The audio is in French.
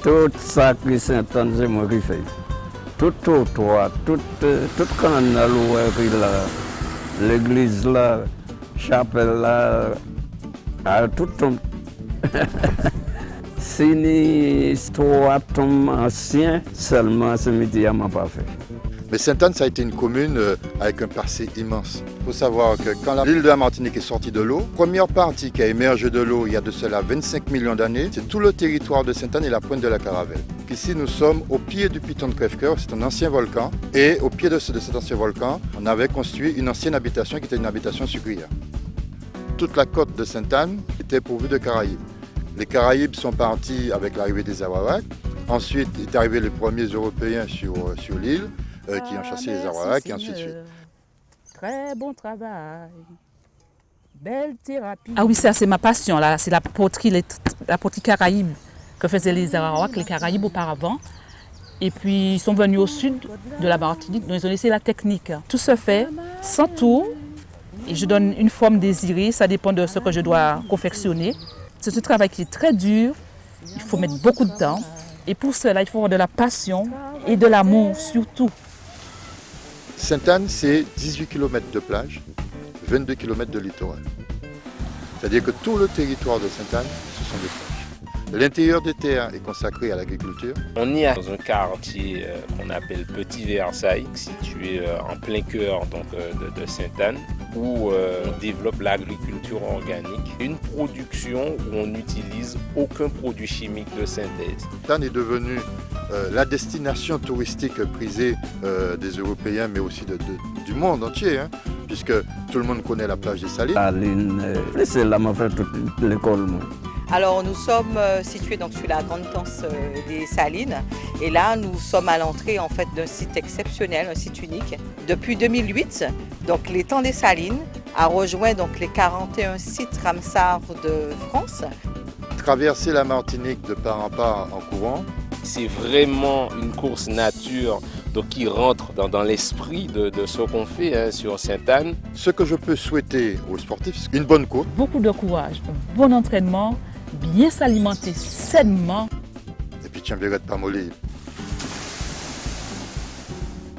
Tout ça que Sainte-Anne, c'est moi qui fais. Tout trottoir, tout canal là, l'église là, chapelle là, tout tombe. C'est une histoire ancienne, seulement ce métier m'a pas fait. Mais Sainte-Anne, ça a été une commune avec un passé immense. Il faut savoir que quand l'île de la Martinique est sortie de l'eau, première partie qui a émergé de l'eau il y a de cela 25 millions d'années, c'est tout le territoire de Sainte-Anne et la pointe de la Caravelle. Ici, nous sommes au pied du Piton de Crèvecoeur, c'est un ancien volcan. Et au pied de cet ancien volcan, on avait construit une ancienne habitation qui était une habitation sucrière. Toute la côte de Sainte-Anne était pourvue de Caraïbes. Les Caraïbes sont partis avec l'arrivée des Arawaks. Ensuite, est arrivé les premiers Européens sur l'île. Qui ont chassé les Arawaks et ainsi de suite. Très bon travail, belle thérapie. Ah oui, ça c'est ma passion, là. C'est la poterie Caraïbe que faisaient les Arawaks, les Caraïbes auparavant. Et puis ils sont venus au sud de la Martinique, donc ils ont laissé la technique. Tout se fait sans tour et je donne une forme désirée, ça dépend de ce que je dois confectionner. C'est un travail qui est très dur, il faut mettre beaucoup de temps. Et pour cela, il faut avoir de la passion et de l'amour surtout. Sainte-Anne, c'est 18 km de plage, 22 km de littoral. C'est-à-dire que tout le territoire de Sainte-Anne, ce sont des plages. L'intérieur des terres est consacré à l'agriculture. On est dans un quartier qu'on appelle Petit Versailles, situé en plein cœur de Sainte-Anne, où on développe l'agriculture organique. Une production où on n'utilise aucun produit chimique de synthèse. Sainte-Anne est devenue la destination touristique prisée des Européens, mais aussi du monde entier, hein, puisque tout le monde connaît la plage des Salines. Saline, c'est là m'a fait toute l'école. Alors nous sommes situés donc sur la grande panse des Salines et là nous sommes à l'entrée en fait d'un site exceptionnel, un site unique. Depuis 2008, donc l'étang des Salines a rejoint donc les 41 sites Ramsar de France. Traverser la Martinique de part en part en courant. C'est vraiment une course nature donc qui rentre dans l'esprit de ce qu'on fait sur Sainte-Anne. Ce que je peux souhaiter aux sportifs, c'est une bonne côte. Beaucoup de courage, un bon entraînement, bien s'alimenter sainement. Et puis tu ne verras pas mollir.